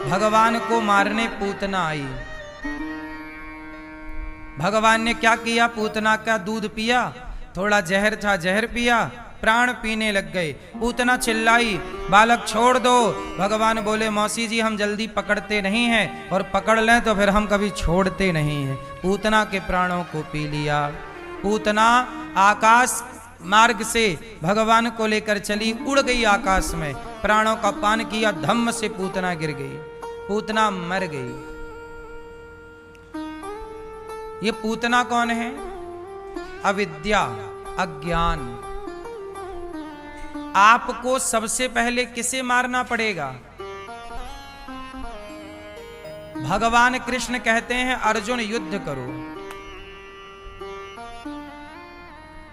भगवान को मारने पूतना आई। भगवान ने क्या किया? पूतना का दूध पिया, थोड़ा जहर था जहर पिया, प्राण पीने लग गए। पूतना चिल्लाई, बालक छोड़ दो। भगवान बोले, मौसी जी हम जल्दी पकड़ते नहीं हैं, और पकड़ लें तो फिर हम कभी छोड़ते नहीं हैं। पूतना के प्राणों को पी लिया। पूतना आकाश मार्ग से भगवान को लेकर चली, उड़ गई आकाश में, प्राणों का पान किया, धम्म से पूतना गिर गई, पूतना मर गई। ये पूतना कौन है? अविद्या, अज्ञान। आपको सबसे पहले किसे मारना पड़ेगा? भगवान कृष्ण कहते हैं अर्जुन युद्ध करो।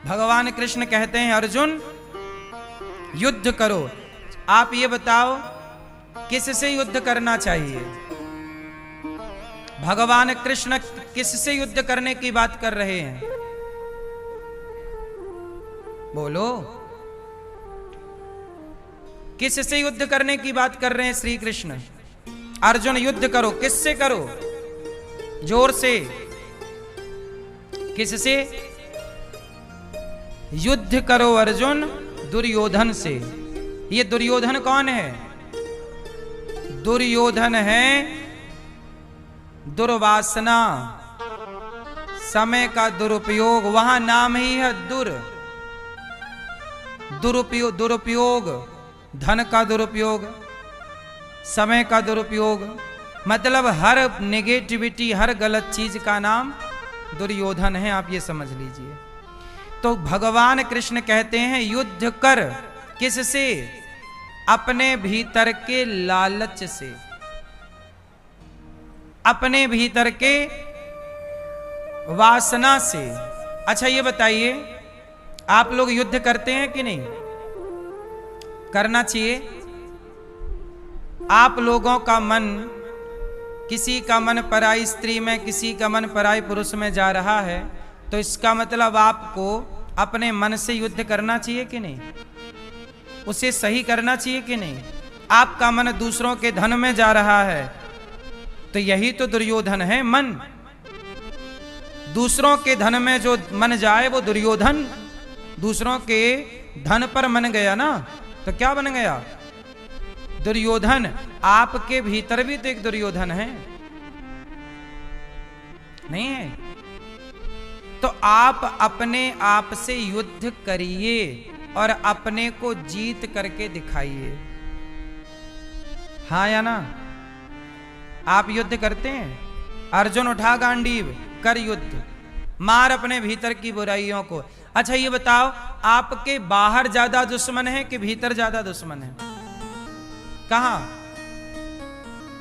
भगवान कृष्ण कहते हैं अर्जुन युद्ध करो। आप ये बताओ किससे युद्ध करना चाहिए? भगवान कृष्ण किससे युद्ध करने की बात कर रहे हैं? बोलो, किससे युद्ध करने की बात कर रहे हैं श्री कृष्ण? अर्जुन युद्ध करो, किससे करो? जोर से, किससे युद्ध करो अर्जुन? दुर्योधन से। ये दुर्योधन कौन है? दुर्योधन है दुर्वासना, समय का दुरुपयोग। वहां नाम ही है दुरुपयोग, धन का दुरुपयोग, समय का दुरुपयोग, मतलब हर नेगेटिविटी, हर गलत चीज का नाम दुर्योधन है। आप ये समझ लीजिए। तो भगवान कृष्ण कहते हैं युद्ध कर। किससे? अपने भीतर के लालच से, अपने भीतर के वासना से। अच्छा ये बताइए, आप लोग युद्ध करते हैं कि नहीं? करना चाहिए। आप लोगों का मन, किसी का मन पराई स्त्री में, किसी का मन पराई पुरुष में जा रहा है, तो इसका मतलब आपको अपने मन से युद्ध करना चाहिए कि नहीं? उसे सही करना चाहिए कि नहीं? आपका मन दूसरों के धन में जा रहा है, तो यही तो दुर्योधन है, मन। दूसरों के धन में जो मन जाए वो दुर्योधन। दूसरों के धन पर मन गया ना, तो क्या बन गया? दुर्योधन। आपके भीतर भी तो एक दुर्योधन है, नहीं है? तो आप अपने आप से युद्ध करिए और अपने को जीत करके दिखाइए। हाँ या ना? आप युद्ध करते हैं? अर्जुन उठा गांडीव, कर युद्ध, मार अपने भीतर की बुराइयों को। अच्छा ये बताओ, आपके बाहर ज्यादा दुश्मन है कि भीतर ज्यादा दुश्मन है? कहां?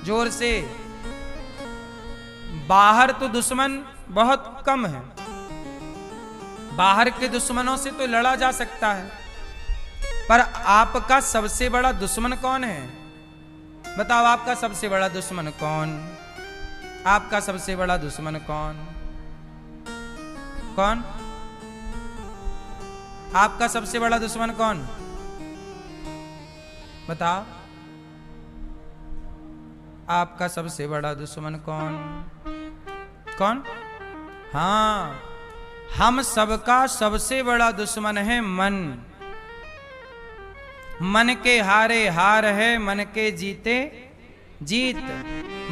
जोर से। बाहर तो दुश्मन बहुत कम है, बाहर के दुश्मनों से तो लड़ा जा सकता है, पर आपका सबसे बड़ा दुश्मन कौन है? बताओ, आपका सबसे बड़ा दुश्मन कौन? आपका सबसे बड़ा दुश्मन कौन? कौन? आपका सबसे बड़ा दुश्मन कौन? बताओ, आपका सबसे बड़ा दुश्मन कौन? कौन? हाँ, हम सबका सबसे बड़ा दुश्मन है मन। मन के हारे हार है, मन के जीते जीत।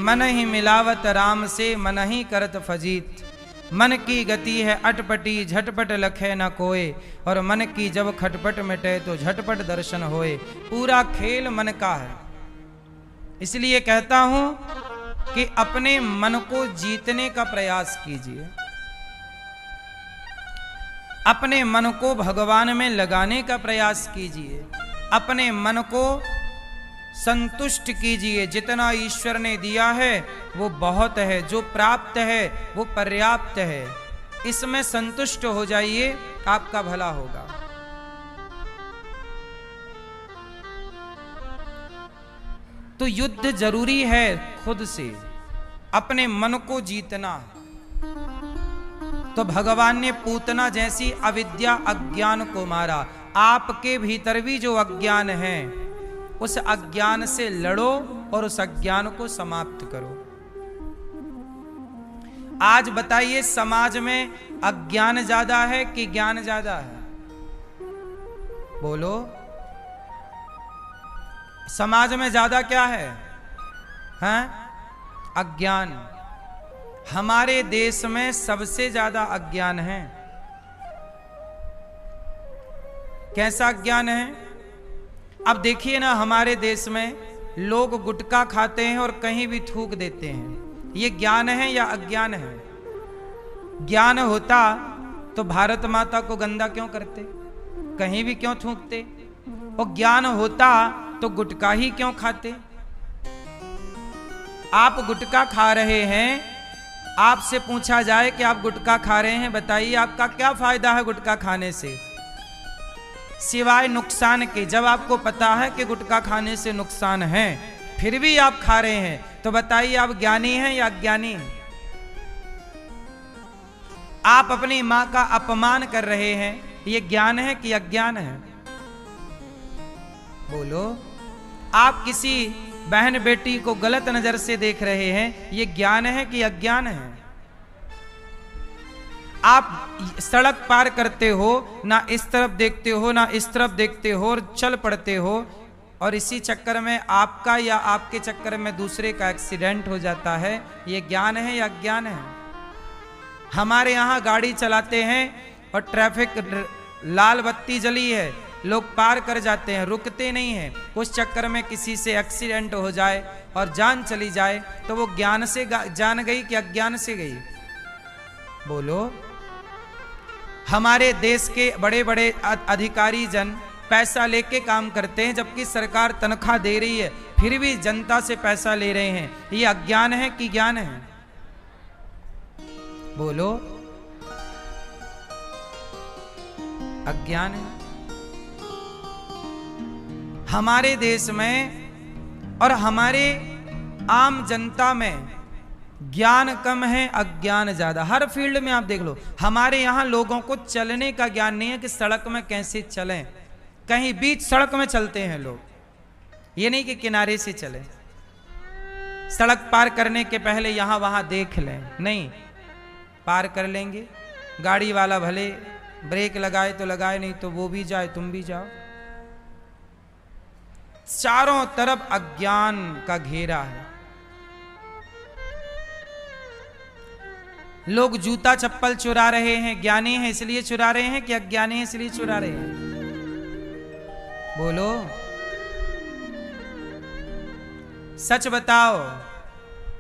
मन ही मिलावत राम से, मन ही करत फजीत। मन की गति है अटपटी, झटपट लखे न कोय, और मन की जब खटपट मिटे तो झटपट दर्शन होए। पूरा खेल मन का है। इसलिए कहता हूं कि अपने मन को जीतने का प्रयास कीजिए, अपने मन को भगवान में लगाने का प्रयास कीजिए, अपने मन को संतुष्ट कीजिए। जितना ईश्वर ने दिया है वो बहुत है, जो प्राप्त है वो पर्याप्त है। इसमें संतुष्ट हो जाइए, आपका भला होगा। तो युद्ध जरूरी है खुद से, अपने मन को जीतना। तो भगवान ने पूतना जैसी अविद्या अज्ञान को मारा। आपके भीतर भी जो अज्ञान है, उस अज्ञान से लड़ो और उस अज्ञान को समाप्त करो। आज बताइए, समाज में अज्ञान ज्यादा है कि ज्ञान ज्यादा है? बोलो, समाज में ज्यादा क्या है? हैं? अज्ञान। हमारे देश में सबसे ज्यादा अज्ञान है। कैसा अज्ञान है? अब देखिए ना, हमारे देश में लोग गुटखा खाते हैं और कहीं भी थूक देते हैं। ये ज्ञान है या अज्ञान है? ज्ञान होता तो भारत माता को गंदा क्यों करते, कहीं भी क्यों थूकते? और ज्ञान होता तो गुटखा ही क्यों खाते? आप गुटखा खा रहे हैं, आपसे पूछा जाए कि आप गुटखा खा रहे हैं, बताइए आपका क्या फायदा है गुटखा खाने से सिवाय नुकसान के? जब आपको पता है कि गुटखा खाने से नुकसान है फिर भी आप खा रहे हैं, तो बताइए आप ज्ञानी हैं या अज्ञानी हैं? आप अपनी मां का अपमान कर रहे हैं, ये ज्ञान है कि अज्ञान है? बोलो। आप किसी बहन बेटी को गलत नजर से देख रहे हैं, ये ज्ञान है कि अज्ञान है? आप सड़क पार करते हो, ना इस तरफ देखते हो ना इस तरफ देखते हो और चल पड़ते हो, और इसी चक्कर में आपका या आपके चक्कर में दूसरे का एक्सीडेंट हो जाता है, ये ज्ञान है या अज्ञान है? हमारे यहाँ गाड़ी चलाते हैं और ट्रैफिक लाल बत्ती जली है, लोग पार कर जाते हैं, रुकते नहीं हैं, उस चक्कर में किसी से एक्सीडेंट हो जाए और जान चली जाए, तो वो ज्ञान से जान गई कि अज्ञान से गई? बोलो। हमारे देश के बड़े बड़े अधिकारी जन पैसा लेके काम करते हैं, जबकि सरकार तनख्वाह दे रही है, फिर भी जनता से पैसा ले रहे हैं, ये अज्ञान है कि ज्ञान है? बोलो। अज्ञान है। हमारे देश में और हमारे आम जनता में ज्ञान कम है, अज्ञान ज्यादा। हर फील्ड में आप देख लो, हमारे यहां लोगों को चलने का ज्ञान नहीं है कि सड़क में कैसे चलें। कहीं बीच सड़क में चलते हैं लोग, ये नहीं कि किनारे से चलें, सड़क पार करने के पहले यहां वहां देख लें, नहीं, पार कर लेंगे। गाड़ी वाला भले ब्रेक लगाए तो लगाए, नहीं तो वो भी जाए तुम भी जाओ। चारों तरफ अज्ञान का घेरा है। लोग जूता चप्पल चुरा रहे हैं, ज्ञानी हैं इसलिए चुरा रहे हैं कि अज्ञानी हैं इसलिए चुरा रहे हैं? बोलो। सच बताओ,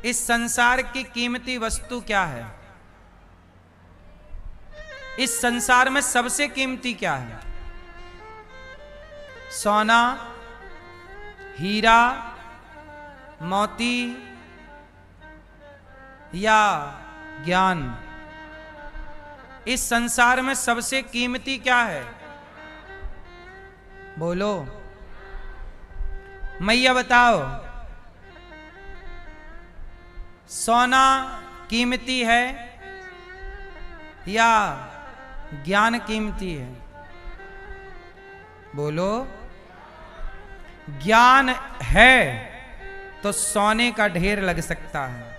इस संसार की कीमती वस्तु क्या है? इस संसार में सबसे कीमती क्या है? सोना, हीरा, मोती या ज्ञान? इस संसार में सबसे कीमती क्या है? बोलो। मैया बताओ, सोना कीमती है या ज्ञान कीमती है? बोलो। ज्ञान है तो सोने का ढेर लग सकता है,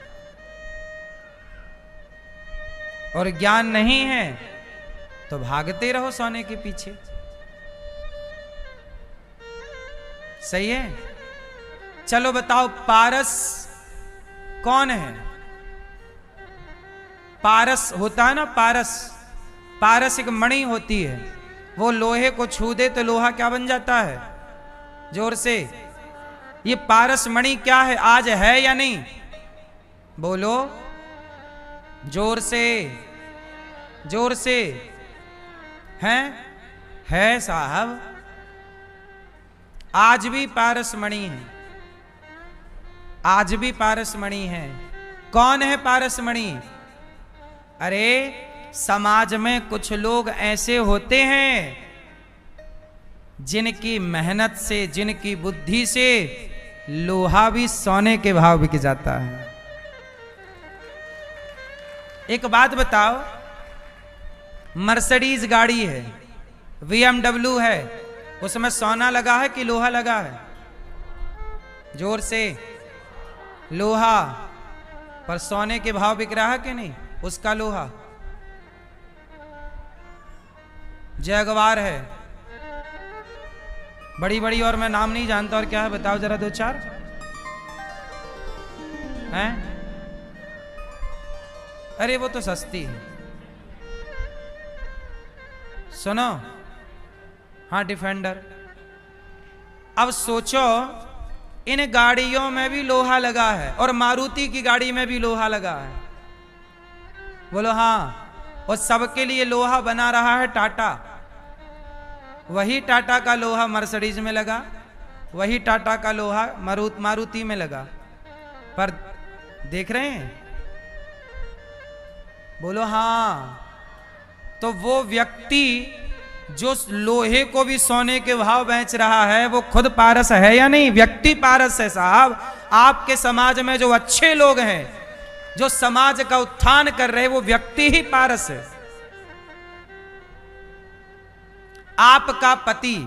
और ज्ञान नहीं है तो भागते रहो सोने के पीछे। सही है? चलो बताओ, पारस कौन है? पारस होता है ना, पारस। पारस एक मणि होती है, वो लोहे को छू दे तो लोहा क्या बन जाता है? जोर से। ये पारस मणि क्या है? आज है या नहीं? बोलो जोर से, जोर से। है साहब, आज भी पारस मणि है, आज भी पारस मणि है। कौन है पारस मणि? अरे समाज में कुछ लोग ऐसे होते हैं जिनकी मेहनत से, जिनकी बुद्धि से लोहा भी सोने के भाव बिक जाता है। एक बात बताओ, मर्सिडीज गाड़ी है, BMW है, उसमें सोना लगा है कि लोहा लगा है? जोर से। लोहा, पर सोने के भाव बिक रहा है कि नहीं? उसका लोहा जैगवार है, बड़ी बड़ी, और मैं नाम नहीं जानता। और क्या है बताओ जरा, दो चार हैं? अरे वो तो सस्ती है। सुनो, हाँ डिफेंडर। अब सोचो, इन गाड़ियों में भी लोहा लगा है और मारुति की गाड़ी में भी लोहा लगा है। बोलो हाँ। और सबके लिए लोहा बना रहा है टाटा। वही टाटा का लोहा मर्सिडीज में लगा, वही टाटा का लोहा मारुति में लगा। पर देख रहे हैं? बोलो हाँ। तो वो व्यक्ति जो लोहे को भी सोने के भाव बेच रहा है, वो खुद पारस है या नहीं? व्यक्ति पारस है साहब। आपके समाज में जो अच्छे लोग हैं, जो समाज का उत्थान कर रहे हैं, वो व्यक्ति ही पारस है। आपका पति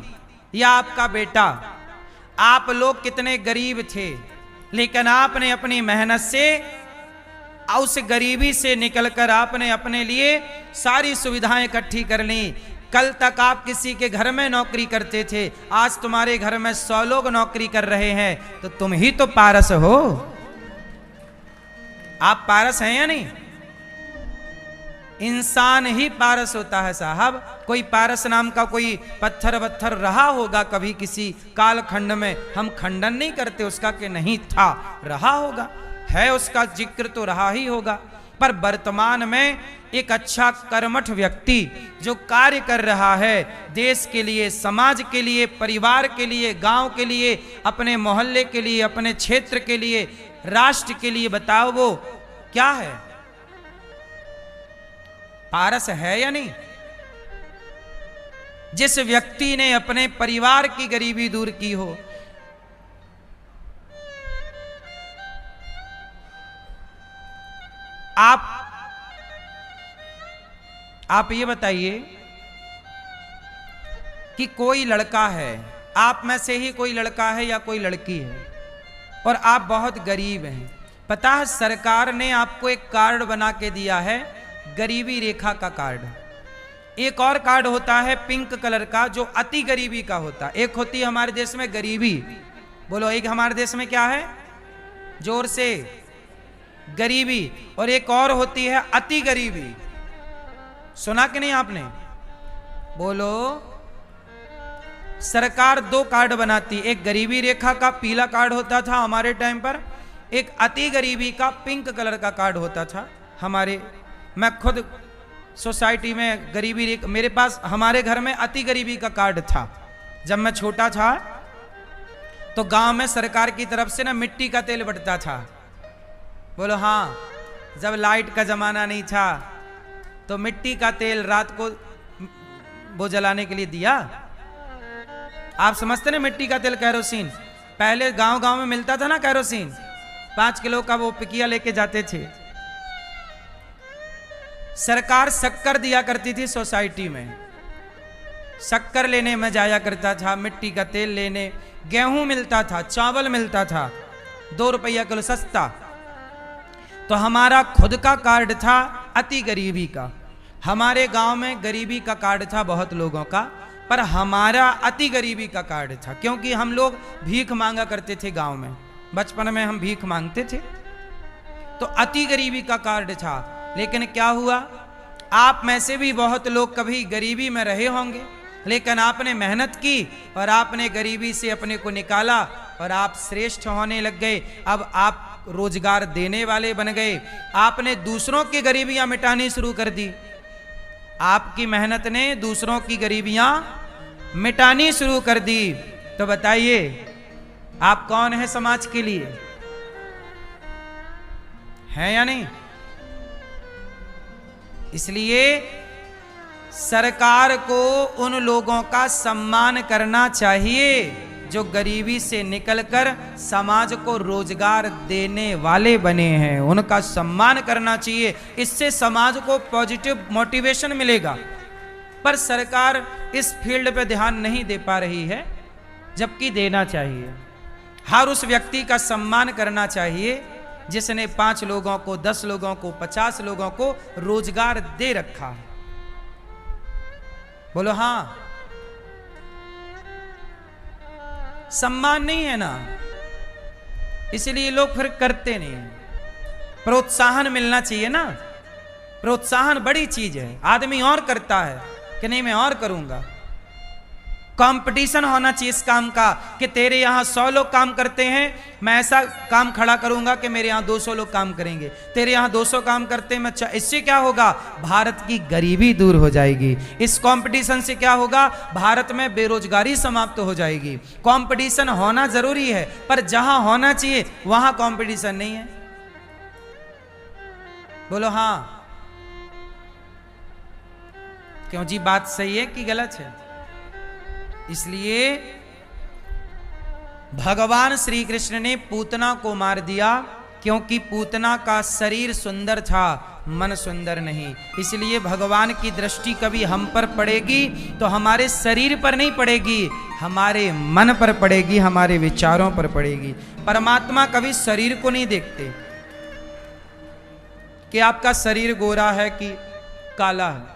या आपका बेटा, आप लोग कितने गरीब थे, लेकिन आपने अपनी मेहनत से उस गरीबी से निकलकर आपने अपने लिए सारी सुविधाएं इकट्ठी कर ली। कल तक आप किसी के घर में नौकरी करते थे, आज तुम्हारे घर में 100 लोग नौकरी कर रहे हैं, तो तुम ही तो पारस हो। आप पारस हैं या नहीं? इंसान ही पारस होता है साहब। कोई पारस नाम का कोई पत्थर वत्थर रहा होगा कभी किसी कालखंड में, हम खंडन नहीं करते उसका कि नहीं था, रहा होगा, है, उसका जिक्र तो रहा ही होगा। पर वर्तमान में एक अच्छा कर्मठ व्यक्ति जो कार्य कर रहा है देश के लिए, समाज के लिए, परिवार के लिए, गांव के लिए, अपने मोहल्ले के लिए, अपने क्षेत्र के लिए, राष्ट्र के लिए, बताओ वो क्या है? पारस है या नहीं? जिस व्यक्ति ने अपने परिवार की गरीबी दूर की हो, आप ये बताइए कि कोई लड़का है, आप में से ही कोई लड़का है या कोई लड़की है, और आप बहुत गरीब हैं। पता है सरकार ने आपको एक कार्ड बना के दिया है, गरीबी रेखा का कार्ड। एक और कार्ड होता है पिंक कलर का, जो अति गरीबी का होता है। एक होती है हमारे देश में गरीबी, बोलो एक हमारे देश में क्या है? जोर से, गरीबी। और एक और होती है अति गरीबी। सुना कि नहीं आपने? बोलो। सरकार 2 कार्ड बनाती, एक गरीबी रेखा का पीला कार्ड होता था हमारे टाइम पर, एक अति गरीबी का पिंक कलर का कार्ड होता था हमारे। मैं खुद सोसाइटी में गरीबी रेखा, मेरे पास हमारे घर में अति गरीबी का कार्ड था। जब मैं छोटा था तो गांव में सरकार की तरफ से ना मिट्टी का तेल बंटता था। बोलो हाँ। जब लाइट का जमाना नहीं था तो मिट्टी का तेल रात को वो जलाने के लिए दिया। आप समझते ना मिट्टी का तेल, कैरोसिन। पहले गांव गांव में मिलता था ना कैरोसिन, 5 किलो का वो पिकिया लेके जाते थे। सरकार शक्कर दिया करती थी सोसाइटी में, शक्कर लेने में जाया करता था, मिट्टी का तेल लेने। गेहूं मिलता था, चावल मिलता था, 2 रुपया किलो सस्ता। तो हमारा खुद का कार्ड था अति गरीबी का। हमारे गांव में गरीबी का कार्ड था बहुत लोगों का, पर हमारा अति गरीबी का कार्ड था, क्योंकि हम लोग भीख मांगा करते थे गांव में। बचपन में हम भीख मांगते थे, तो अति गरीबी का कार्ड था। लेकिन क्या हुआ, आप में से भी बहुत लोग कभी गरीबी में रहे होंगे, लेकिन आपने मेहनत की और आपने गरीबी से अपने को निकाला और आप श्रेष्ठ होने लग गए। अब आप रोजगार देने वाले बन गए, आपने दूसरों की गरीबियां मिटानी शुरू कर दी। आपकी मेहनत ने दूसरों की गरीबियां मिटानी शुरू कर दी। तो बताइए आप कौन है समाज के लिए? हैं या नहीं? इसलिए सरकार को उन लोगों का सम्मान करना चाहिए जो गरीबी से निकलकर समाज को रोजगार देने वाले बने हैं, उनका सम्मान करना चाहिए। इससे समाज को पॉजिटिव मोटिवेशन मिलेगा। पर सरकार इस फील्ड पे ध्यान नहीं दे पा रही है, जबकि देना चाहिए। हर उस व्यक्ति का सम्मान करना चाहिए जिसने 5 लोगों को, 10 लोगों को, 50 लोगों को रोजगार दे रखा है। बोलो हां, सम्मान नहीं है ना, इसलिए लोग फिर करते नहीं। प्रोत्साहन मिलना चाहिए ना, प्रोत्साहन बड़ी चीज है। आदमी और करता है कि नहीं मैं और करूंगा। कंपटीशन होना चाहिए इस काम का कि तेरे यहां 100 लोग काम करते हैं, मैं ऐसा काम खड़ा करूंगा कि मेरे यहां 200 लोग काम करेंगे। तेरे यहां 200 काम करते हैं, मैं इससे क्या होगा? भारत की गरीबी दूर हो जाएगी। इस कंपटीशन से क्या होगा? भारत में बेरोजगारी समाप्त हो जाएगी। कंपटीशन होना जरूरी है, पर जहां होना चाहिए वहां कंपटीशन नहीं है। बोलो हां। क्यों जी, बात सही है कि गलत है? इसलिए भगवान श्री कृष्ण ने पूतना को मार दिया क्योंकि पूतना का शरीर सुंदर था, मन सुंदर नहीं। इसलिए भगवान की दृष्टि कभी हम पर पड़ेगी तो हमारे शरीर पर नहीं पड़ेगी, हमारे मन पर पड़ेगी, हमारे विचारों पर पड़ेगी। परमात्मा कभी शरीर को नहीं देखते कि आपका शरीर गोरा है कि काला है।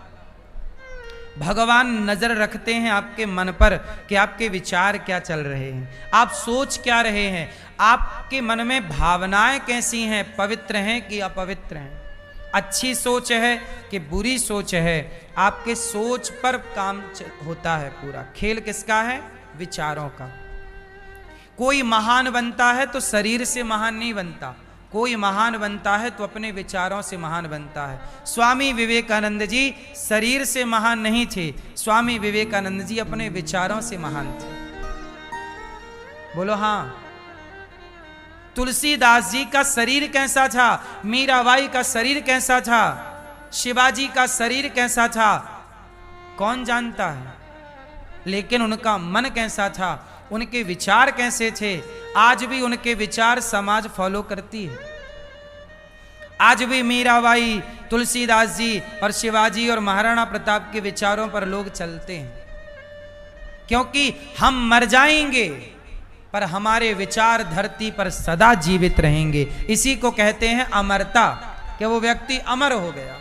भगवान नजर रखते हैं आपके मन पर कि आपके विचार क्या चल रहे हैं, आप सोच क्या रहे हैं, आपके मन में भावनाएं कैसी हैं, पवित्र हैं कि अपवित्र हैं, अच्छी सोच है कि बुरी सोच है। आपके सोच पर काम होता है पूरा। खेल किसका है? विचारों का। कोई महान बनता है तो शरीर से महान नहीं बनता, कोई महान बनता है तो अपने विचारों से महान बनता है। स्वामी विवेकानंद जी शरीर से महान नहीं थे, स्वामी विवेकानंद जी अपने विचारों से महान थे। बोलो हां। तुलसीदास जी का शरीर कैसा था, मीराबाई का शरीर कैसा था, शिवाजी का शरीर कैसा था, कौन जानता है? लेकिन उनका मन कैसा था, उनके विचार कैसे थे, आज भी उनके विचार समाज फॉलो करती है। आज भी मीराबाई, तुलसीदास जी और शिवाजी और महाराणा प्रताप के विचारों पर लोग चलते हैं, क्योंकि हम मर जाएंगे पर हमारे विचार धरती पर सदा जीवित रहेंगे। इसी को कहते हैं अमरता, कि वो व्यक्ति अमर हो गया।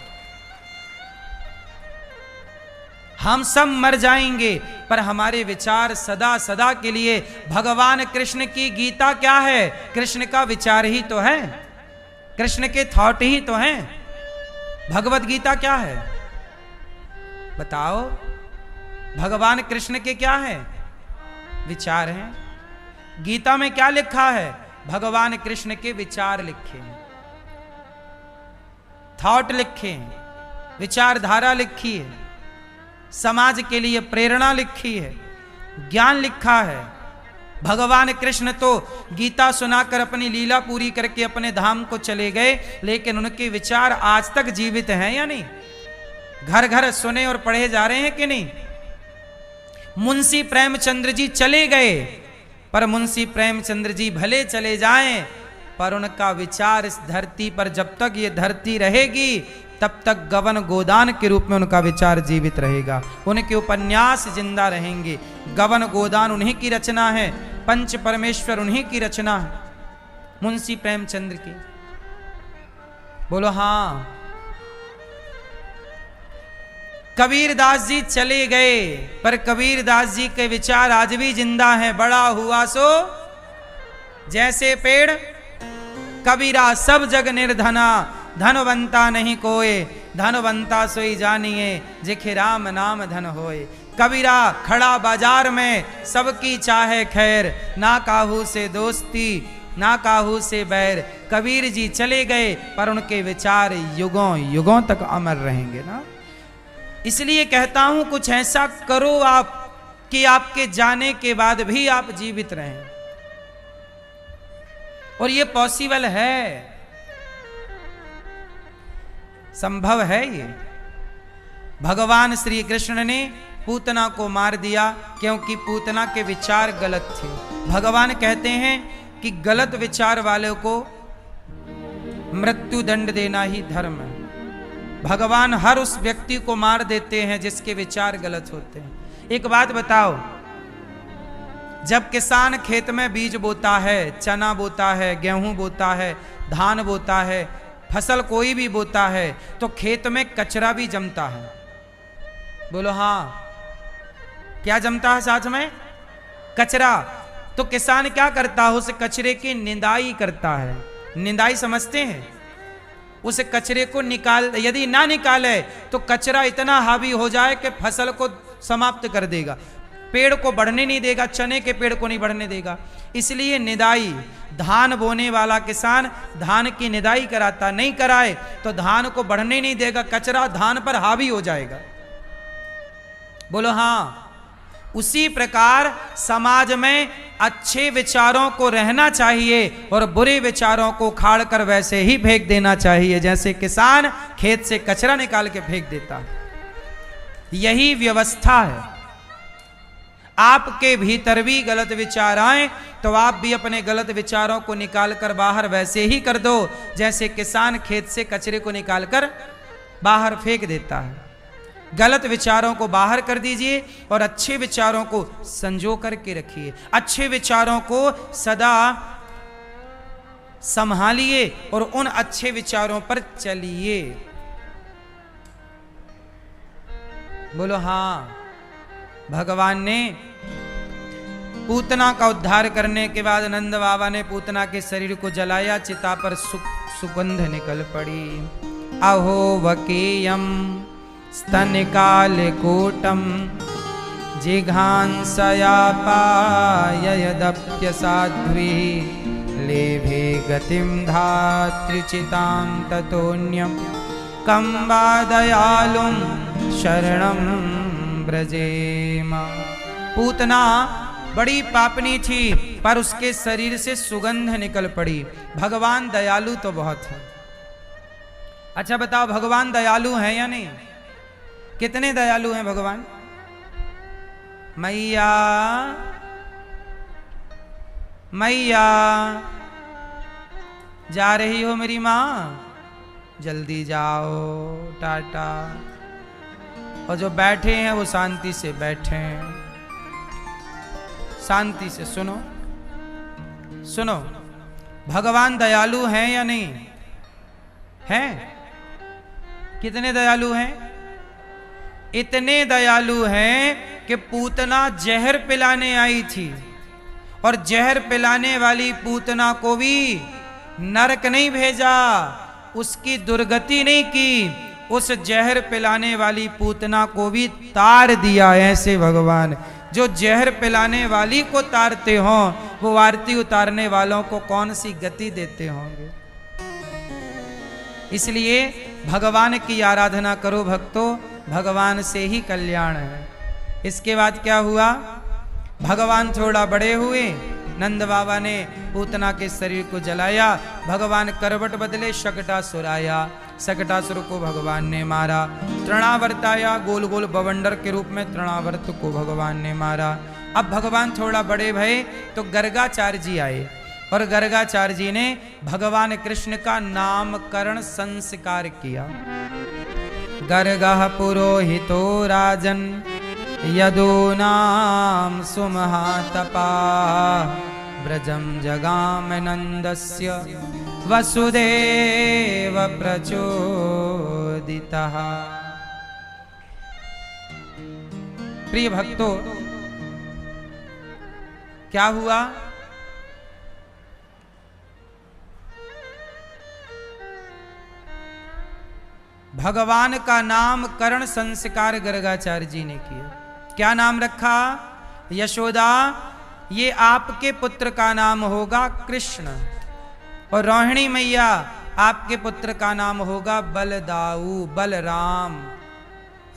हम सब मर जाएंगे पर हमारे विचार सदा सदा के लिए। भगवान कृष्ण की गीता क्या है? कृष्ण का विचार ही तो है, कृष्ण के थॉट ही तो हैं। भगवत गीता क्या है बताओ? भगवान कृष्ण के क्या है? विचार हैं। गीता में क्या लिखा है? भगवान कृष्ण के विचार लिखे हैं, थॉट लिखे हैं, विचारधारा लिखी है, समाज के लिए प्रेरणा लिखी है, ज्ञान लिखा है। भगवान कृष्ण तो गीता सुनाकर अपनी लीला पूरी करके अपने धाम को चले गए, लेकिन उनके विचार आज तक जीवित हैं या नहीं? घर घर सुने और पढ़े जा रहे हैं कि नहीं? मुंशी प्रेमचंद्र जी चले गए, पर मुंशी प्रेमचंद्र जी भले चले जाएं, पर उनका विचार इस धरती पर जब तक ये धरती रहेगी तब तक गवन गोदान के रूप में उनका विचार जीवित रहेगा। उनके उपन्यास जिंदा रहेंगे। गवन गोदान उन्हीं की रचना है, पंच परमेश्वर उन्हीं की रचना है, मुंशी प्रेमचंद्र की। बोलो हां। कबीरदास जी चले गए, पर कबीरदास जी के विचार आज भी जिंदा हैं। बड़ा हुआ सो जैसे पेड़, कबीरा सब जग निर्धना, धनवंता नहीं कोय, धनवंता सोई जानिए, जेखे राम नाम धन होए। कबीरा खड़ा बाजार में सबकी चाहे खैर, ना काहू से दोस्ती ना काहू से बैर। कबीर जी चले गए पर उनके विचार युगों युगों तक अमर रहेंगे ना। इसलिए कहता हूं कुछ ऐसा करो आप कि आपके जाने के बाद भी आप जीवित रहें, और ये पॉसिबल है, संभव है ये। भगवान श्री कृष्ण ने पूतना को मार दिया क्योंकि पूतना के विचार गलत थे। भगवान कहते हैं कि गलत विचार वालों को मृत्यु दंड देना ही धर्म है। भगवान हर उस व्यक्ति को मार देते हैं जिसके विचार गलत होते हैं। एक बात बताओ, जब किसान खेत में बीज बोता है, चना बोता है, गेहूं बोता है, धान बोता है, फसल कोई भी बोता है, तो खेत में कचरा भी जमता है। बोलो हाँ, क्या जमता है साथ में? कचरा। तो किसान क्या करता है? उस कचरे की निंदाई करता है। निंदाई समझते हैं? उस कचरे को निकाल, यदि ना निकाले तो कचरा इतना हावी हो जाए कि फसल को समाप्त कर देगा, पेड़ को बढ़ने नहीं देगा, चने के पेड़ को नहीं बढ़ने देगा। इसलिए निदाई, धान बोने वाला किसान धान की निदाई कराता, नहीं कराए तो धान को बढ़ने नहीं देगा, कचरा धान पर हावी हो जाएगा। बोलो हाँ। उसी प्रकार समाज में अच्छे विचारों को रहना चाहिए और बुरे विचारों को उखाड़ कर वैसे ही फेंक देना चाहिए जैसे किसान खेत से कचरा निकाल के फेंक देता है। यही व्यवस्था है। आपके भीतर भी गलत विचार आए तो आप भी अपने गलत विचारों को निकाल कर बाहर वैसे ही कर दो जैसे किसान खेत से कचरे को निकाल कर बाहर फेंक देता है। गलत विचारों को बाहर कर दीजिए और अच्छे विचारों को संजो करके रखिए। अच्छे विचारों को सदा संभालिए और उन अच्छे विचारों पर चलिए। बोलो हाँ। भगवान ने पूतना का उद्धार करने के बाद नंद बाबा ने पूतना के शरीर को जलाया, चिता पर सुगंध निकल पड़ी। अहो वकेयम स्तनिकालकूटम जिघांसया पाययदप्य साध्वी लेभे गतिम धात्रिचितां ततोन्यम कं वा दयालुं शरणं ब्रजेम। पूतना बड़ी पापनी थी पर उसके शरीर से सुगंध निकल पड़ी। भगवान दयालु तो बहुत है। अच्छा बताओ, भगवान दयालु हैं या नहीं? कितने दयालु हैं भगवान? मैया मैया जा रही हो मेरी माँ? जल्दी जाओ, टाटा। और जो बैठे हैं वो शांति से बैठे, शांति से सुनो सुनो। भगवान दयालु हैं या नहीं हैं? कितने दयालु हैं? इतने दयालु हैं कि पूतना जहर पिलाने आई थी और जहर पिलाने वाली पूतना को भी नरक नहीं भेजा, उसकी दुर्गति नहीं की, उस जहर पिलाने वाली पूतना को भी तार दिया। ऐसे भगवान जो जहर पिलाने वाली को तारते हों वो आरती उतारने वालों को कौन सी गति देते होंगे। इसलिए भगवान की आराधना करो भक्तों, भगवान से ही कल्याण है। इसके बाद क्या हुआ? भगवान थोड़ा बड़े हुए, नंद बाबा ने पूतना के शरीर को जलाया, भगवान करवट बदले, शकटासुर आया, शकटासुर को भगवान ने मारा। तृणावर्त आया, गोल गोल बवंडर के रूप में तृणावर्त को भगवान ने मारा। अब भगवान थोड़ा बड़े भये तो गर्गाचार्य जी आए और गर्गाचार्य जी ने भगवान कृष्ण का नामकरण संस्कार किया। गर्गः पुरोहितो राजन यदूनां सुमहातपा व्रजं जगाम नंदस्य वसुदेव प्रचोदितः। प्रिय भक्तों, क्या हुआ? भगवान का नामकरण संस्कार गर्गाचार्य जी ने किया। क्या नाम रखा? यशोदा, ये आपके पुत्र का नाम होगा कृष्ण, और रोहिणी मैया आपके पुत्र का नाम होगा बलदाऊ, बलराम।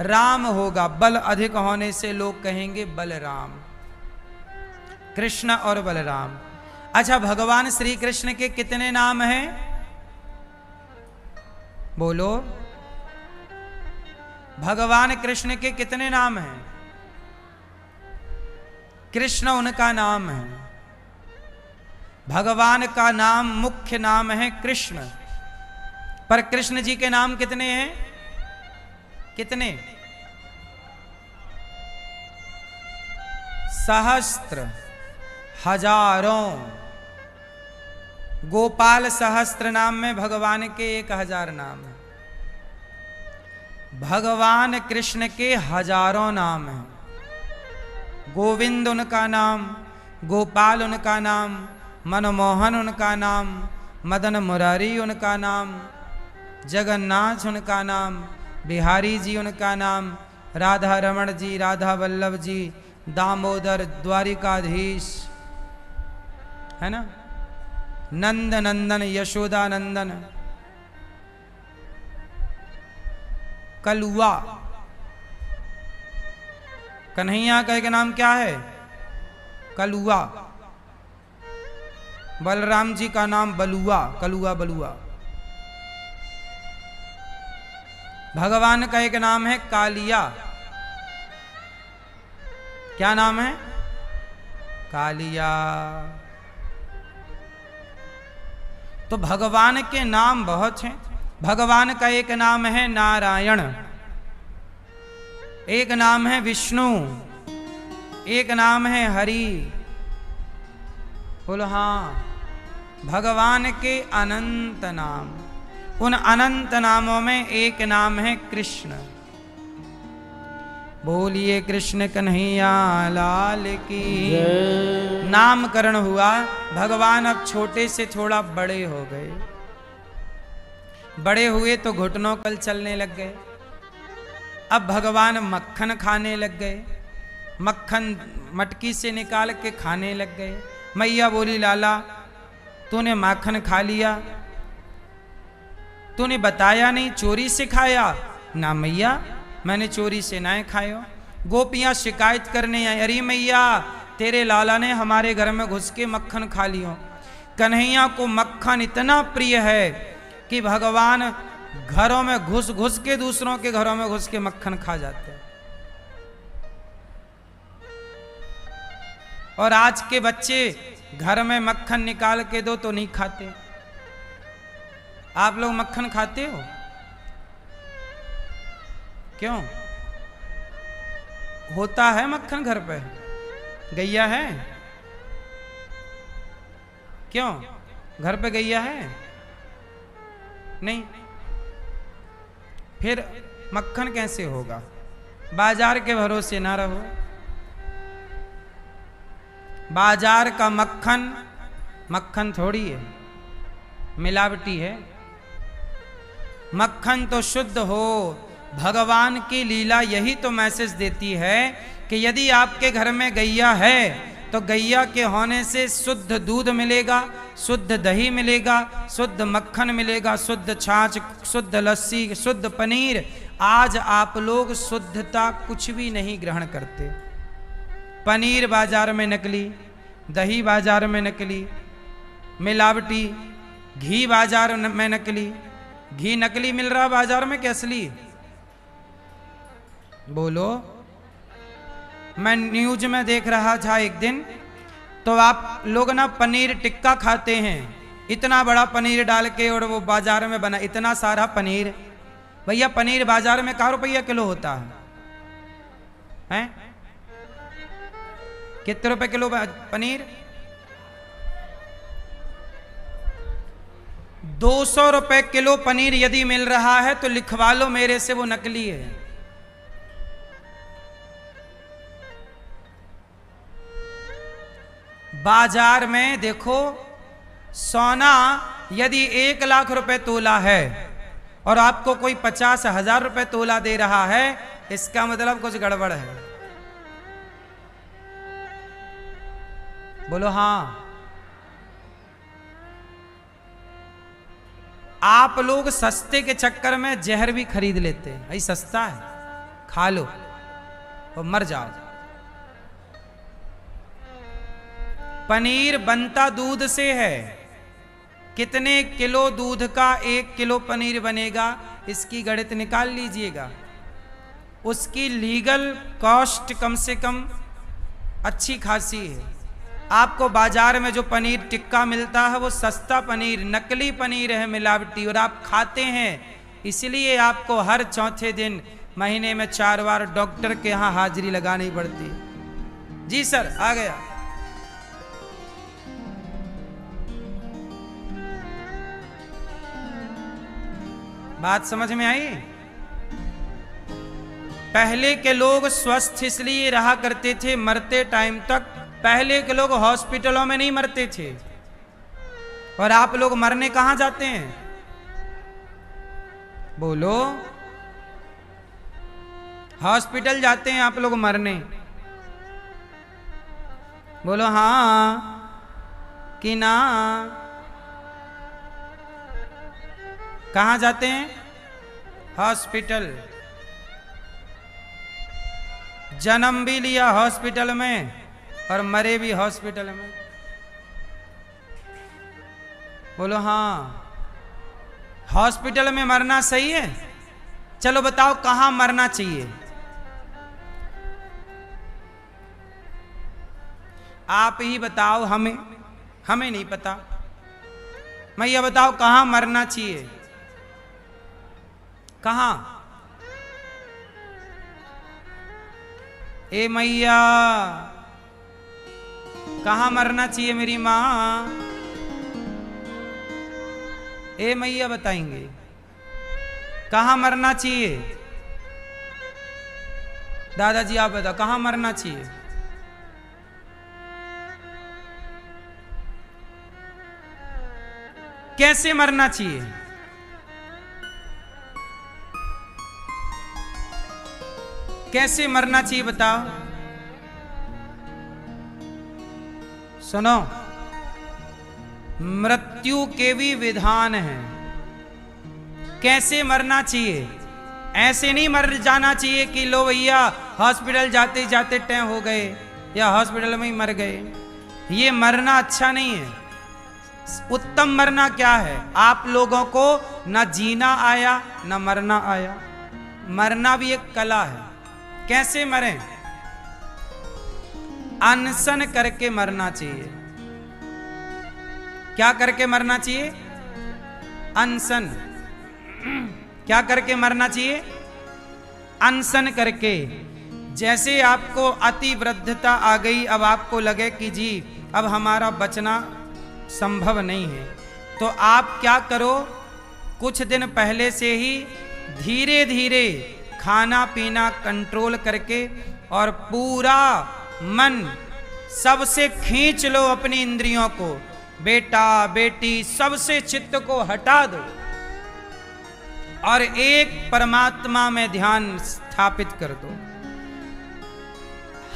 राम होगा, बल अधिक होने से लोग कहेंगे बलराम। कृष्ण और बलराम। अच्छा, भगवान श्री कृष्ण के कितने नाम हैं? बोलो। भगवान कृष्ण के कितने नाम हैं? कृष्ण उनका नाम है। भगवान का नाम, मुख्य नाम है कृष्ण, पर कृष्ण जी के नाम कितने हैं? कितने? सहस्त्र। हजारों। गोपाल सहस्त्र नाम में भगवान के 1000 नाम है। भगवान कृष्ण के हजारों नाम हैं। गोविंद उनका नाम, गोपाल उनका नाम, मनमोहन उनका नाम, मदन मुरारी उनका नाम, जगन्नाथ उनका नाम, बिहारी जी उनका नाम, राधा रमण जी, राधा वल्लभ जी, दामोदर, द्वारिकाधीश, है ना, नंद नंदन, यशोदा नंदन, कलुआ। कन्हैया का एक नाम क्या है? कलुआ। बलराम जी का नाम बलुआ, कलुआ बलुआ। भगवान का एक नाम है कालिया। क्या नाम है? कालिया। तो भगवान के नाम बहुत हैं। भगवान का एक नाम है नारायण, एक नाम है विष्णु, एक नाम है हरि। बोलो हाँ। भगवान के अनंत नाम, उन अनंत नामों में एक नाम है कृष्ण। बोलिए कृष्ण कन्हैया लाल की। नामकरण हुआ। भगवान अब छोटे से थोड़ा बड़े हो गए। बड़े हुए तो घुटनों कल चलने लग गए। अब भगवान मक्खन खाने लग गए। मक्खन मटकी से निकाल के खाने लग गए। मैया बोली लाला तूने माखन खा लिया, तूने बताया नहीं, चोरी से खाया? ना मैया मैंने चोरी से ना खायो। गोपियां शिकायत करने आई, अरे मैया तेरे लाला ने हमारे घर में घुस के मक्खन खा लियो। कन्हैया को मक्खन इतना प्रिय है कि भगवान घरों में घुस घुस के, दूसरों के घरों में घुस के मक्खन खा जाते हैं। और आज के बच्चे घर में मक्खन निकाल के दो तो नहीं खाते। आप लोग मक्खन खाते हो? क्यों? होता है मक्खन घर पे? गैया है? क्यों? घर पे गैया है? नहीं। फिर मक्खन कैसे होगा? बाजार के भरोसे ना रहो। बाजार का मक्खन मक्खन थोड़ी है, मिलावटी है। मक्खन तो शुद्ध हो। भगवान की लीला यही तो मैसेज देती है कि यदि आपके घर में गैया है तो गैया के होने से शुद्ध दूध मिलेगा, शुद्ध दही मिलेगा, शुद्ध मक्खन मिलेगा, शुद्ध छाछ, शुद्ध लस्सी, शुद्ध पनीर। आज आप लोग शुद्धता कुछ भी नहीं ग्रहण करते। पनीर बाजार में नकली, दही बाजार में नकली, मिलावटी, घी बाजार में नकली। घी नकली मिल रहा बाजार में कि असली? बोलो। मैं न्यूज में देख रहा था एक दिन, तो आप लोग ना पनीर टिक्का खाते हैं, इतना बड़ा पनीर डाल के, और वो बाजार में बना इतना सारा पनीर। भैया पनीर बाजार में क्या रुपया किलो होता है? हैं? कितने रुपए किलो पनीर? 200 रुपए किलो पनीर यदि मिल रहा है तो लिखवा लो मेरे से वो नकली है। बाजार में देखो, सोना यदि 1 लाख रुपए तोला है और आपको कोई 50,000 रुपए तोला दे रहा है, इसका मतलब कुछ गड़बड़ है। बोलो हाँ। आप लोग सस्ते के चक्कर में जहर भी खरीद लेते हैं। भाई सस्ता है, खा लो और मर जाओ। पनीर बनता दूध से है। कितने किलो दूध का 1 किलो पनीर बनेगा, इसकी गणित निकाल लीजिएगा। उसकी लीगल कॉस्ट कम से कम अच्छी खासी है। आपको बाजार में जो पनीर टिक्का मिलता है वो सस्ता पनीर, नकली पनीर है, मिलावटी, और आप खाते हैं। इसलिए आपको हर चौथे दिन महीने में 4 बार डॉक्टर के यहाँ हाजिरी लगानी पड़ती है। जी सर आ गया। बात समझ में आई? पहले के लोग स्वस्थ इसलिए रहा करते थे मरते टाइम तक, पहले के लोग हॉस्पिटलों में नहीं मरते थे। और आप लोग मरने कहां जाते हैं? बोलो। हॉस्पिटल जाते हैं आप लोग मरने। बोलो हाँ कि ना? कहां जाते हैं? हॉस्पिटल। जन्म भी लिया हॉस्पिटल में और मरे भी हॉस्पिटल में। बोलो हाँ। हॉस्पिटल में मरना सही है? चलो बताओ कहां मरना चाहिए? आप ही बताओ, हमें नहीं पता। मैया बताओ कहां मरना चाहिए? कहां? ए मैया कहां मरना चाहिए मेरी मां? ए मैया बताएंगे कहां मरना चाहिए? दादाजी आप बताओ कहां मरना चाहिए? कैसे मरना चाहिए? कैसे मरना चाहिए बताओ? सुनो, मृत्यु के भी विधान हैं। कैसे मरना चाहिए? ऐसे नहीं मर जाना चाहिए कि लो भैया हॉस्पिटल जाते जाते टैं हो गए या हॉस्पिटल में ही मर गए। ये मरना अच्छा नहीं है। उत्तम मरना क्या है? आप लोगों को न जीना आया न मरना आया। मरना भी एक कला है। कैसे मरें? अनशन करके मरना चाहिए। क्या करके मरना चाहिए? अनशन। क्या करके मरना चाहिए? अनशन करके। जैसे आपको अति वृद्धता आ गई, अब आपको लगे कि जी अब हमारा बचना संभव नहीं है, तो आप क्या करो, कुछ दिन पहले से ही धीरे धीरे खाना पीना कंट्रोल करके और पूरा मन सबसे खींच लो अपनी इंद्रियों को। बेटा बेटी सबसे चित्त को हटा दो और एक परमात्मा में ध्यान स्थापित कर दो।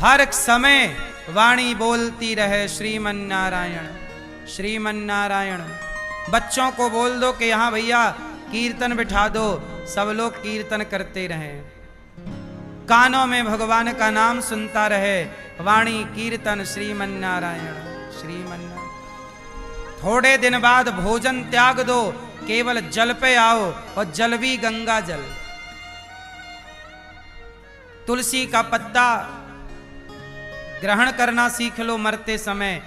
हर समय वाणी बोलती रहे श्रीमन नारायण श्रीमन नारायण। बच्चों को बोल दो कि यहां भैया कीर्तन बिठा दो, सब लोग कीर्तन करते रहें। कानों में भगवान का नाम सुनता रहे, वाणी कीर्तन श्रीमन नारायण श्रीमन नारायण। थोड़े दिन बाद भोजन त्याग दो, केवल जल पे आओ और जल भी गंगा जल। तुलसी का पत्ता ग्रहण करना सीख लो मरते समय।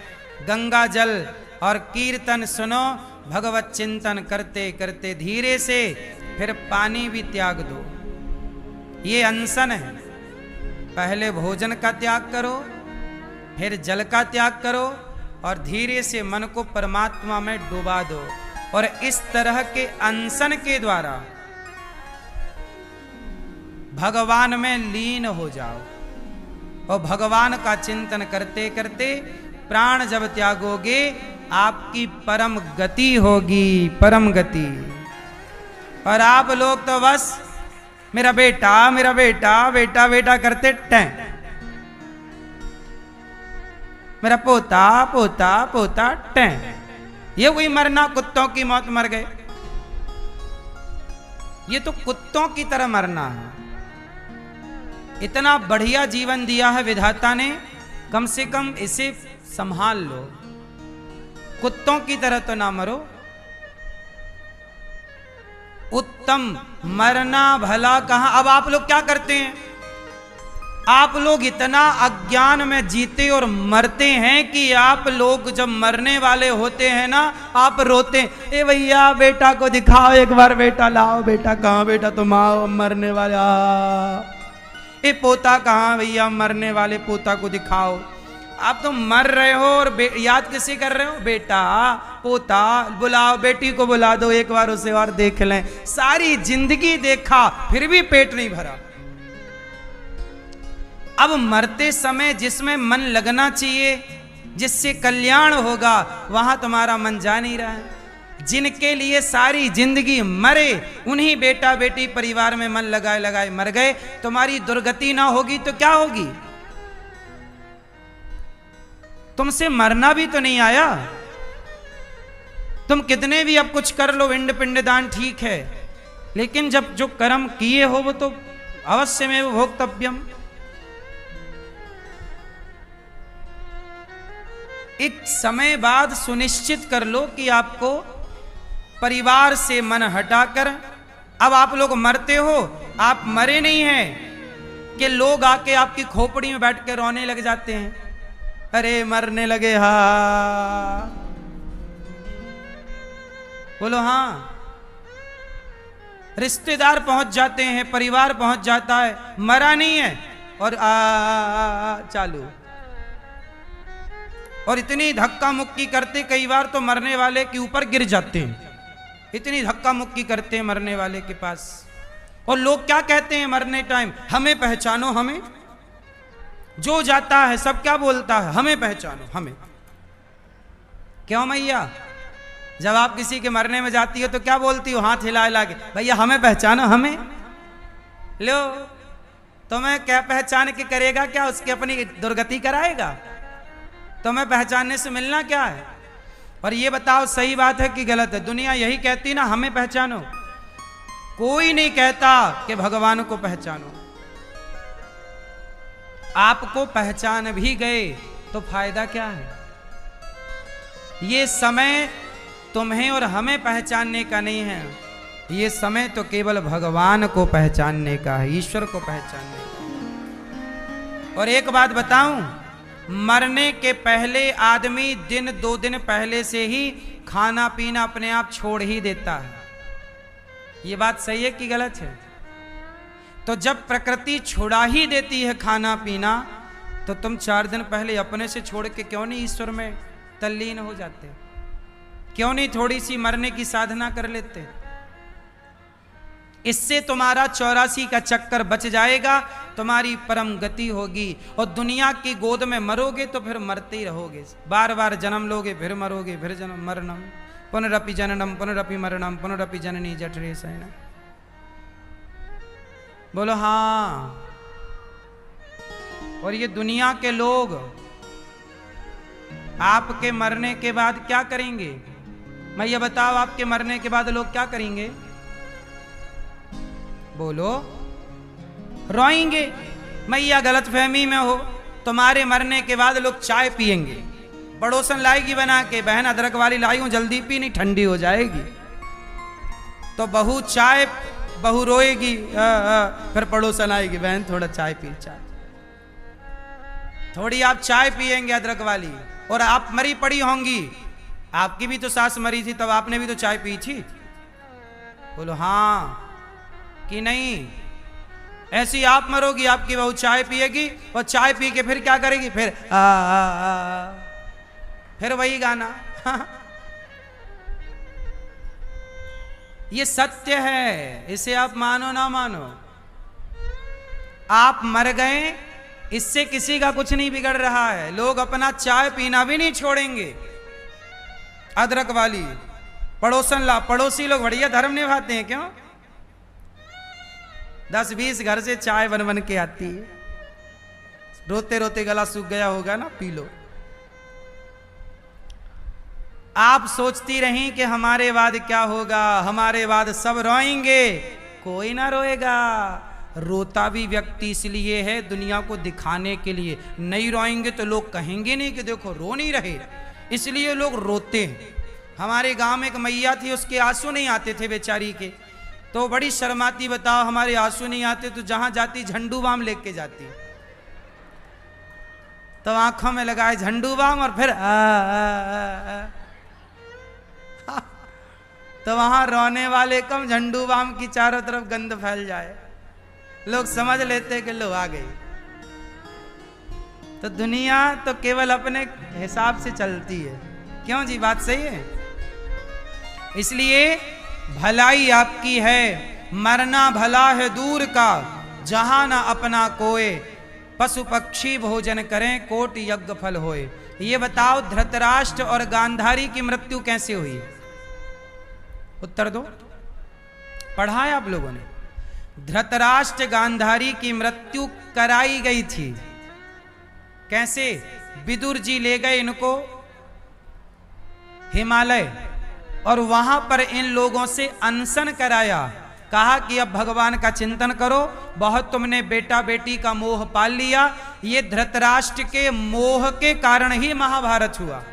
गंगा जल और कीर्तन सुनो, भगवत चिंतन करते करते धीरे से फिर पानी भी त्याग दो। ये अनशन है। पहले भोजन का त्याग करो, फिर जल का त्याग करो और धीरे से मन को परमात्मा में डुबा दो। और इस तरह के अनशन के द्वारा भगवान में लीन हो जाओ और भगवान का चिंतन करते करते प्राण जब त्यागोगे आपकी परम गति होगी, परम गति। और आप लोग तो बस मेरा बेटा मेरा बेटा बेटा बेटा करते टैं, मेरा पोता पोता पोता टैं। ये कोई मरना, कुत्तों की मौत मर गए, ये तो कुत्तों की तरह मरना है। इतना बढ़िया जीवन दिया है विधाता ने, कम से कम इसे संभाल लो। कुत्तों की तरह तो ना मरो। उत्तम मरना भला कहां। अब आप लोग क्या करते हैं? आप लोग इतना अज्ञान में जीते और मरते हैं कि आप लोग जब मरने वाले होते हैं ना, आप रोते हैं, ए भैया बेटा को दिखाओ एक बार, बेटा लाओ, बेटा कहां, बेटा तुम आओ, मरने वाला। ए पोता कहां भैया, मरने वाले पोता को दिखाओ। आप तो मर रहे हो और याद किसे कर रहे हो? बेटा, पोता, बुलाओ, बेटी को बुला दो, एक बार उसे और देख लें। सारी जिंदगी देखा फिर भी पेट नहीं भरा। अब मरते समय जिसमें मन लगना चाहिए, जिससे कल्याण होगा, वहां तुम्हारा मन जा नहीं रहा है। जिनके लिए सारी जिंदगी मरे, उन्हीं बेटा बेटी परिवार में मन लगाए लगाए मर गए। तुम्हारी दुर्गति ना होगी तो क्या होगी? तुमसे मरना भी तो नहीं आया। तुम कितने भी अब कुछ कर लो, पिंड पिंडदान ठीक है, लेकिन जब जो कर्म किए हो वो तो अवश्य में भोक्तव्यम। एक समय बाद सुनिश्चित कर लो कि आपको परिवार से मन हटाकर, अब आप लोग मरते हो, आप मरे नहीं हैं कि लोग आके आपकी खोपड़ी में बैठ के रोने लग जाते हैं, अरे मरने लगे, हा बोलो हाँ। रिश्तेदार पहुंच जाते हैं, परिवार पहुंच जाता है, मरा नहीं है और चालू। और इतनी धक्का मुक्की करते, कई बार तो मरने वाले के ऊपर गिर जाते हैं, इतनी धक्का मुक्की करते हैं मरने वाले के पास। और लोग क्या कहते हैं मरने टाइम? हमें पहचानो, हमें। जो जाता है सब क्या बोलता है? हमें पहचानो, हमें। क्यों मैया? जब आप किसी के मरने में जाती हो तो क्या बोलती हो? हाथ हिला हिला के, भैया हमें पहचानो, हमें। लो, तुम्हें क्या पहचान के करेगा? क्या उसकी अपनी दुर्गति कराएगा? तुम्हें पहचानने से मिलना क्या है? और ये बताओ सही बात है कि गलत है? दुनिया यही कहती ना, हमें पहचानो। कोई नहीं कहता कि भगवान को पहचानो। आपको पहचान भी गए तो फायदा क्या है? ये समय तुम्हें और हमें पहचानने का नहीं है, ये समय तो केवल भगवान को पहचानने का है, ईश्वर को पहचानने का। और एक बात बताऊं, मरने के पहले आदमी दिन 2 दिन पहले से ही खाना पीना अपने आप छोड़ ही देता है। ये बात सही है कि गलत है? तो जब प्रकृति छुड़ा ही देती है खाना पीना, तो तुम 4 दिन पहले अपने से छोड़ के क्यों नहीं ईश्वर में तल्लीन हो जाते? क्यों नहीं थोड़ी सी मरने की साधना कर लेते? इससे तुम्हारा 84 का चक्कर बच जाएगा, तुम्हारी परम गति होगी। और दुनिया की गोद में मरोगे तो फिर मरते ही रहोगे, बार बार जन्म लोगे, फिर मरोगे, फिर जन्म, मरणम पुनरपि जननम पुनरपि मरणम पुनरपि जननी जठरे शयनम। बोलो हाँ। और ये दुनिया के लोग आपके मरने के बाद क्या करेंगे? मैं ये बताओ, आपके मरने के बाद लोग क्या करेंगे? बोलो। रोएंगे। मैया गलत फहमी में हो, तुम्हारे मरने के बाद लोग चाय पिएंगे, पड़ोसन लाएगी बना के, बहन अदरक वाली लाई हूं, जल्दी पी, नहीं ठंडी हो जाएगी। तो बहू चाय, बहू रोएगी, फिर पड़ोसन आएगी, बहन थोड़ा चाय पी, चाय थोड़ी आप चाय पिएंगे अदरक वाली, और आप मरी पड़ी होंगी। आपकी भी तो सास मरी थी, तब आपने भी तो चाय पी थी। बोलो हाँ कि नहीं? ऐसी आप मरोगी, आपकी बहू चाय पिएगी, और चाय पी के फिर क्या करेगी? फिर फिर वही गाना। ये सत्य है, इसे आप मानो ना मानो। आप मर गए, इससे किसी का कुछ नहीं बिगड़ रहा है। लोग अपना चाय पीना भी नहीं छोड़ेंगे, अदरक वाली। पड़ोसन ला, पड़ोसी लोग बढ़िया धर्म निभाते हैं, क्यों? 10-20 घर से चाय बन बन के आती है, रोते रोते गला सूख गया होगा ना, पी लो। आप सोचती रहीं कि हमारे बाद क्या होगा, हमारे बाद सब रोएंगे। कोई ना रोएगा। रोता भी व्यक्ति इसलिए है, दुनिया को दिखाने के लिए। नहीं रोएंगे तो लोग कहेंगे नहीं कि देखो रो नहीं रहे, इसलिए लोग रोते हैं। हमारे गांव में एक मैया थी, उसके आंसू नहीं आते थे बेचारी के, तो बड़ी शर्माती, बताओ हमारे आंसू नहीं आते तो जहां जाती झंडू बाम लेके जाती। तो आंखों में लगाए झंडू बाम, और फिर तो वहां रोने वाले कम, झंडू बाम की चारों तरफ गंध फैल जाए, लोग समझ लेते कि लो आ गई। तो दुनिया तो केवल अपने हिसाब से चलती है। क्यों जी, बात सही है। इसलिए भलाई आपकी है, मरना भला है दूर का, जहां ना अपना कोय, पशु पक्षी भोजन करें कोट यज्ञ फल होए। ये बताओ धृतराष्ट्र और गांधारी की मृत्यु कैसे हुई? उत्तर दो, पढ़ा है आप लोगों ने। धृतराष्ट्र गांधारी की मृत्यु कराई गई थी। कैसे? विदुर जी ले गए इनको हिमालय और वहां पर इन लोगों से अनशन कराया। कहा कि अब भगवान का चिंतन करो, बहुत तुमने बेटा बेटी का मोह पाल लिया। ये धृतराष्ट्र के मोह के कारण ही महाभारत हुआ।